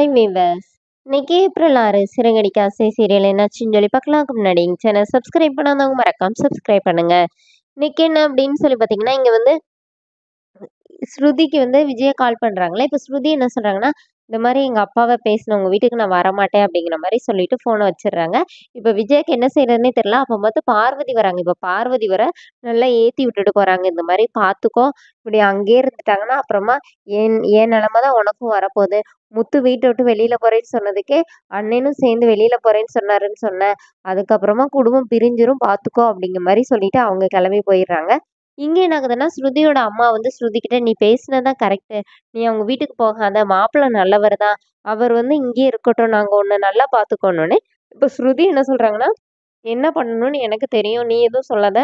Hi viewers. இன்னைக்கு April 6 Siragadikka ஆசை serial என்னாச்சுன்னு சொல்லி பார்க்கலாம்க்கு முன்னாடி எங்கள் சேனல் சப்ஸ்கிரைப் பண்ணாதவங்க மறக்காம சப்ஸ்கிரைப் பண்ணுங்க. இன்னைக்கு என்ன அப்படின்னு சொல்லி பார்த்தீங்கன்னா, இங்க வந்து ஸ்ருதிக்கு வந்து விஜய கால் பண்றாங்களா. இப்ப ஸ்ருதி என்ன சொல்றாங்கன்னா, இந்த மாரி எங்க அப்பாவ பேசினேன். உங்க வீட்டுக்கு நான் வரமாட்டேன் அப்படிங்கிற மாரி சொல்லிட்டு ஃபோன வச்சுடுறாங்க. இப்ப விஜய்க்கு என்ன செய்றதுன்னே தெரியல. அப்ப மட்டும் பார்வதி வராங்க. இப்ப பார்வதி வர நல்லா ஏத்தி விட்டுட்டு போறாங்க. இந்த மாரி பார்த்துக்கோ. இப்படி அங்கேயே இருந்துட்டாங்கன்னா, அப்புறமா என் என் நிலைமை தான் உனக்கும் வரப்போகுது. முத்து வீட்ட விட்டு வெளியில போறேன்னு சொன்னதுக்கே, அண்ணனும் சேர்ந்து வெளியில போறேன்னு சொன்னாருன்னு சொன்னேன். அதுக்கப்புறமா குடும்பம் பிரிஞ்சிரும் பார்த்துக்கோ அப்படிங்கிற மாரி சொல்லிட்டு அவங்க கிளம்பி போயிடுறாங்க. இங்க என்ன ஆகுதுன்னா, ஸ்ருதியோட அம்மா வந்து ஸ்ருதிகிட்ட "நீ பேசினது தான் கரெக்ட்டு. நீ அவங்க வீட்டுக்கு போகாத. மாப்பிள நல்லவர் தான். அவர் வந்து இங்கேயே இருக்கட்டும். நாங்க உன்ன நல்லா பார்த்துக்கோன்னோனே" இப்ப ஸ்ருதி என்ன சொல்றாங்கன்னா, "என்ன பண்ணணும்னு எனக்கு தெரியும். நீ எதுவும் சொல்லாத.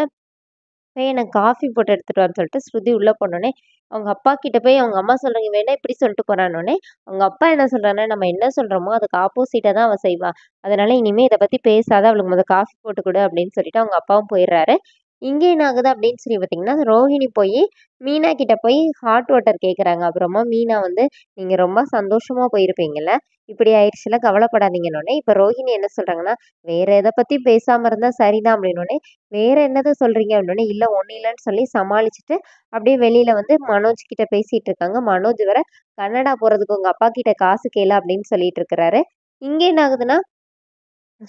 போய் எனக்கு காஃபி போட்டு எடுத்துட்டு வான்னு" சொல்லிட்டு ஸ்ருதி உள்ள போனோனே, அவங்க அப்பா கிட்ட போய் அவங்க அம்மா சொல்றாங்க, "இவ என்ன இப்படி சொல்லிட்டு போறான்னோனே" அவங்க அப்பா என்ன சொல்றாருன்னா, "நம்ம என்ன சொல்றோமோ அதுக்கு ஆப்போசிட்டா தான் அவ செய்வா. அதனால இனிமே இத பத்தி பேசாத. அவளுக்கு மொத காஃபி போட்டு குடு" அப்படின்னு சொல்லிட்டு அவங்க அப்பாவும் போயிடுறாரு. இங்க என்ன ஆகுது அப்படின்னு சொல்லி பார்த்தீங்கன்னா, ரோஹிணி போயி மீனா கிட்ட போய் ஹாட் வாட்டர் கேட்குறாங்க. அப்புறமா மீனா வந்து, "நீங்க ரொம்ப சந்தோஷமா போயிருப்பீங்கல்ல. இப்படி ஆயிடுச்சுல கவலைப்படாதீங்கன்னோனே" இப்ப ரோஹிணி என்ன சொல்றாங்கன்னா, "வேற எத பத்தியும் பேசாம இருந்தா சரிதான்" அப்படின்னோனே, "வேற என்னத சொல்றீங்க?" அப்படின்னோனே, "இல்ல ஒண்ணும் இல்லன்னு" சொல்லி சமாளிச்சுட்டு, அப்படியே வெளியில வந்து மனோஜ் கிட்ட பேசிட்டு இருக்காங்க. மனோஜ் வேற, "கன்னடா போறதுக்கு உங்க அப்பா கிட்ட காசு கேளு" அப்படின்னு சொல்லிட்டு இருக்கிறாரு. இங்க என்ன ஆகுதுன்னா,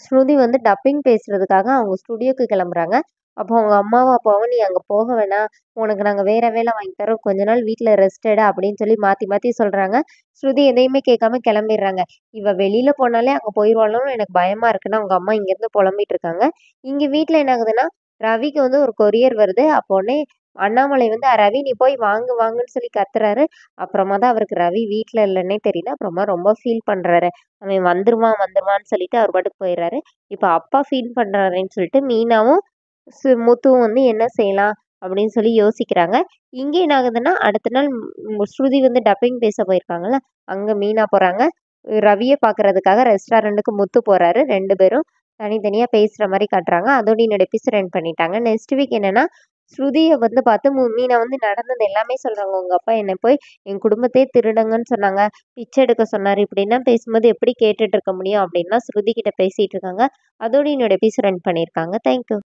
ஸ்ருதி வந்து டப்பிங் பேசுறதுக்காக அவங்க ஸ்டுடியோக்கு கிளம்புறாங்க. அப்போ அவங்க அம்மாவும், அப்பாவும் "நீ அங்க போக வேணாம். உனக்கு நாங்க வேற வேலை வாங்கி தர்றோம். கொஞ்ச நாள் வீட்ல ரெஸ்ட் எடு" அப்படின்னு சொல்லி மாத்தி மாத்தி சொல்றாங்க. ஸ்ருதி எதையுமே கேட்காம கிளம்பிடுறாங்க. இவ வெளியில போனாலே அங்க போயிருவாளோன்னு எனக்கு பயமா இருக்குன்னு அவங்க அம்மா இங்கேருந்து புலம்பிட்டு இருக்காங்க. இங்க வீட்ல என்ன ஆகுதுன்னா, ரவிக்கு வந்து ஒரு கொரியர் வருது. அப்போ உடனே அண்ணாமலை வந்து "ரவி நீ போய் வாங்கு வாங்குன்னு" சொல்லி கத்துறாரு. அப்புறமா தான் அவருக்கு ரவி வீட்ல இல்லன்னே தெரியுது. அப்புறமா ரொம்ப ஃபீல் பண்றாரு. அவன் வந்துருவான் வந்துருவான்னு சொல்லிட்டு அவர் பாட்டுக்கு போயிடுறாரு. இப்ப அப்பா ஃபீல் பண்றாரேன்னு சொல்லிட்டு மீனாவும், முத்துவும் வந்து என்ன செய்யலாம் அப்படின்னு சொல்லி யோசிக்கிறாங்க. இங்க என்ன ஆகுதுன்னா, அடுத்த நாள் ஸ்ருதி வந்து டப்பிங் பேச போயிருக்காங்கல்ல, அங்க மீனா போறாங்க. ரவிய பார்க்கறதுக்காக ரெஸ்டாரண்ட்டுக்கு முத்து போறாரு. 2 பேரும் தனித்தனியா பேசுற மாரி காட்டுறாங்க. அதோட என்னோட எபிசோட் எண்ட் பண்ணிட்டாங்க. நெக்ஸ்ட் வீக் என்னன்னா, ஸ்ருதிய வந்து பார்த்து மீனா வந்து நடந்தது எல்லாமே சொல்றாங்க. "உங்க அப்பா என்ன போய் என் குடும்பத்தையே திருடுங்கன்னு சொன்னாங்க. பிச்சை எடுக்க சொன்னாரு." இப்படிலாம் பேசும்போது எப்படி கேட்டுட்டு இருக்க முடியும்? அப்படின்லாம் ஸ்ருதி கிட்ட பேசிட்டு இருக்காங்க. அதோட என்னோட எபிசோட் எண்ட் பண்ணியிருக்காங்க. Thank you.